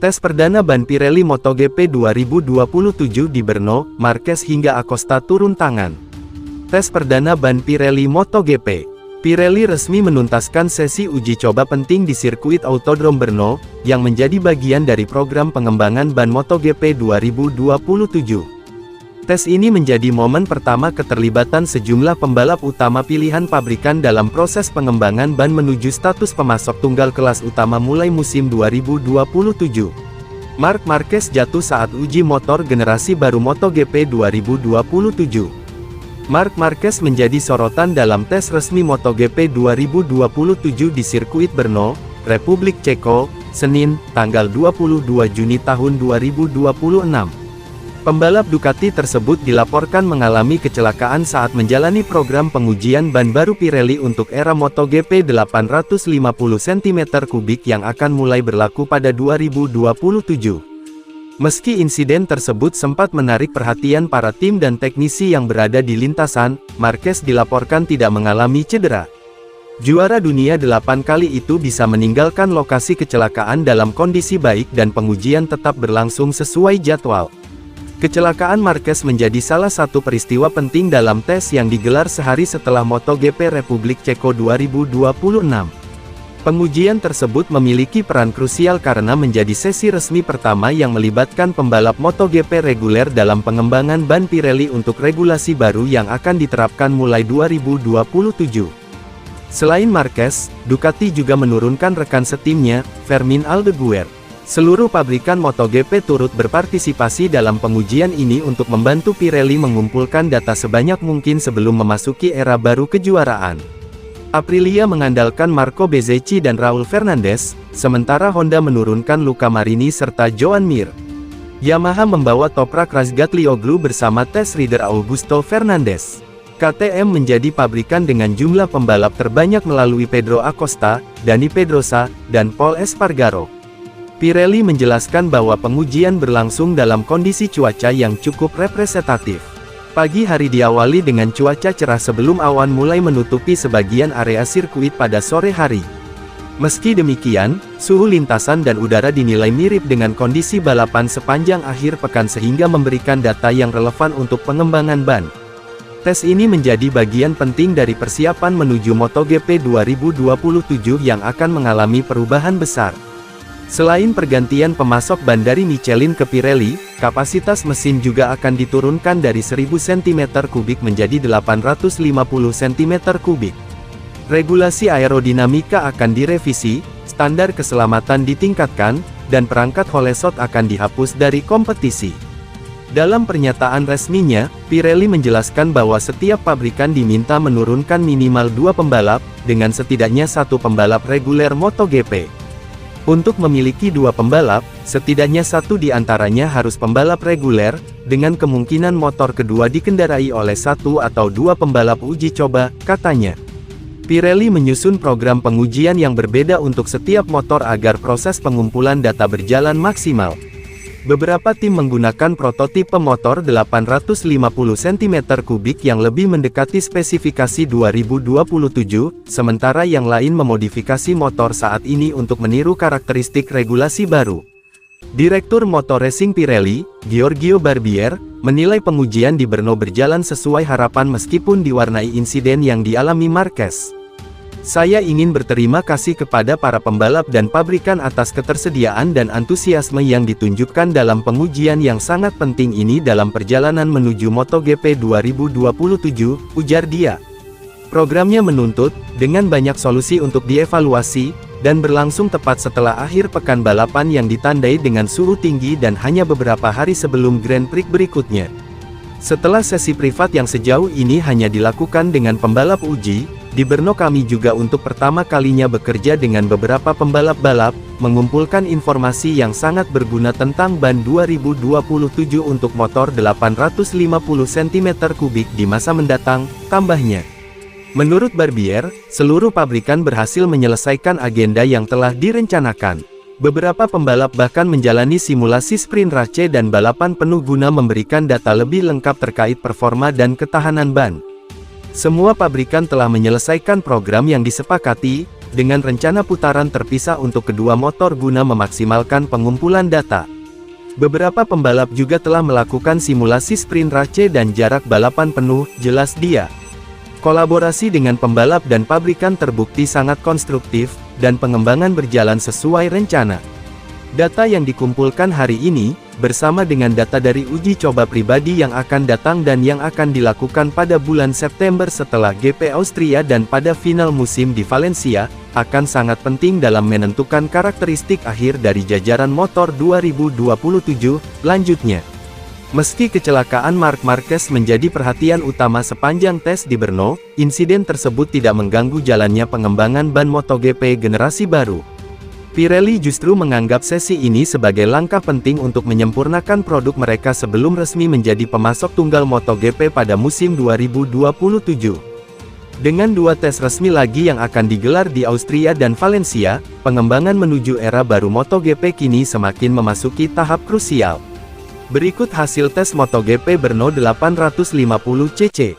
Tes perdana ban Pirelli MotoGP 2027 di Brno, Marquez hingga Acosta turun tangan. Tes perdana ban Pirelli MotoGP. Pirelli resmi menuntaskan sesi uji coba penting di sirkuit Autodrome Brno, yang menjadi bagian dari program pengembangan ban MotoGP 2027. Tes ini menjadi momen pertama keterlibatan sejumlah pembalap utama pilihan pabrikan dalam proses pengembangan ban menuju status pemasok tunggal kelas utama mulai musim 2027. Marc Marquez jatuh saat uji motor generasi baru MotoGP 2027. Marc Marquez menjadi sorotan dalam tes resmi MotoGP 2027 di sirkuit Brno, Republik Ceko, Senin, tanggal 22 Juni tahun 2026. Pembalap Ducati tersebut dilaporkan mengalami kecelakaan saat menjalani program pengujian ban baru Pirelli untuk era MotoGP 850 cm3 yang akan mulai berlaku pada 2027. Meski insiden tersebut sempat menarik perhatian para tim dan teknisi yang berada di lintasan, Marquez dilaporkan tidak mengalami cedera. Juara dunia 8 kali itu bisa meninggalkan lokasi kecelakaan dalam kondisi baik dan pengujian tetap berlangsung sesuai jadwal. Kecelakaan Marquez menjadi salah satu peristiwa penting dalam tes yang digelar sehari setelah MotoGP Republik Ceko 2026. Pengujian tersebut memiliki peran krusial karena menjadi sesi resmi pertama yang melibatkan pembalap MotoGP reguler dalam pengembangan ban Pirelli untuk regulasi baru yang akan diterapkan mulai 2027. Selain Marquez, Ducati juga menurunkan rekan setimnya, Fermín Aldeguer. Seluruh pabrikan MotoGP turut berpartisipasi dalam pengujian ini untuk membantu Pirelli mengumpulkan data sebanyak mungkin sebelum memasuki era baru kejuaraan. Aprilia mengandalkan Marco Bezzecchi dan Raul Fernandez, sementara Honda menurunkan Luca Marini serta Joan Mir. Yamaha membawa Toprak Razgatlioglu bersama test rider Augusto Fernandes. KTM menjadi pabrikan dengan jumlah pembalap terbanyak melalui Pedro Acosta, Dani Pedrosa, dan Pol Espargaro. Pirelli menjelaskan bahwa pengujian berlangsung dalam kondisi cuaca yang cukup representatif. Pagi hari diawali dengan cuaca cerah sebelum awan mulai menutupi sebagian area sirkuit pada sore hari. Meski demikian, suhu lintasan dan udara dinilai mirip dengan kondisi balapan sepanjang akhir pekan sehingga memberikan data yang relevan untuk pengembangan ban. Tes ini menjadi bagian penting dari persiapan menuju MotoGP 2027 yang akan mengalami perubahan besar. Selain pergantian pemasok ban dari Michelin ke Pirelli, kapasitas mesin juga akan diturunkan dari 1000 cm3 menjadi 850 cm3. Regulasi aerodinamika akan direvisi, standar keselamatan ditingkatkan, dan perangkat Holesot akan dihapus dari kompetisi. Dalam pernyataan resminya, Pirelli menjelaskan bahwa setiap pabrikan diminta menurunkan minimal 2 pembalap, dengan setidaknya 1 pembalap reguler MotoGP. Untuk memiliki 2 pembalap, setidaknya 1 di antaranya harus pembalap reguler, dengan kemungkinan motor kedua dikendarai oleh 1 atau 2 pembalap uji coba, katanya. Pirelli menyusun program pengujian yang berbeda untuk setiap motor agar proses pengumpulan data berjalan maksimal. Beberapa tim menggunakan prototipe motor 850 cm3 yang lebih mendekati spesifikasi 2027, sementara yang lain memodifikasi motor saat ini untuk meniru karakteristik regulasi baru. Direktur Motor Racing Pirelli, Giorgio Barbier, menilai pengujian di Brno berjalan sesuai harapan meskipun diwarnai insiden yang dialami Marquez. Saya ingin berterima kasih kepada para pembalap dan pabrikan atas ketersediaan dan antusiasme yang ditunjukkan dalam pengujian yang sangat penting ini dalam perjalanan menuju MotoGP 2027, ujar dia. Programnya menuntut, dengan banyak solusi untuk dievaluasi, dan berlangsung tepat setelah akhir pekan balapan yang ditandai dengan suhu tinggi dan hanya beberapa hari sebelum Grand Prix berikutnya. Setelah sesi privat yang sejauh ini hanya dilakukan dengan pembalap uji, di Brno kami juga untuk pertama kalinya bekerja dengan beberapa pembalap balap, mengumpulkan informasi yang sangat berguna tentang ban 2027 untuk motor 850 cm3 di masa mendatang, tambahnya. Menurut Barbier, seluruh pabrikan berhasil menyelesaikan agenda yang telah direncanakan. Beberapa pembalap bahkan menjalani simulasi sprint race dan balapan penuh guna memberikan data lebih lengkap terkait performa dan ketahanan ban. Semua pabrikan telah menyelesaikan program yang disepakati, dengan rencana putaran terpisah untuk kedua motor guna memaksimalkan pengumpulan data. Beberapa pembalap juga telah melakukan simulasi sprint race dan jarak balapan penuh, jelas dia. Kolaborasi dengan pembalap dan pabrikan terbukti sangat konstruktif, dan pengembangan berjalan sesuai rencana. Data yang dikumpulkan hari ini, bersama dengan data dari uji coba pribadi yang akan datang dan yang akan dilakukan pada bulan September setelah GP Austria dan pada final musim di Valencia, akan sangat penting dalam menentukan karakteristik akhir dari jajaran motor 2027, lanjutnya. Meski kecelakaan Marc Marquez menjadi perhatian utama sepanjang tes di Brno, insiden tersebut tidak mengganggu jalannya pengembangan ban MotoGP generasi baru. Pirelli justru menganggap sesi ini sebagai langkah penting untuk menyempurnakan produk mereka sebelum resmi menjadi pemasok tunggal MotoGP pada musim 2027. Dengan 2 tes resmi lagi yang akan digelar di Austria dan Valencia, pengembangan menuju era baru MotoGP kini semakin memasuki tahap krusial. Berikut hasil tes MotoGP Brno 850 cc.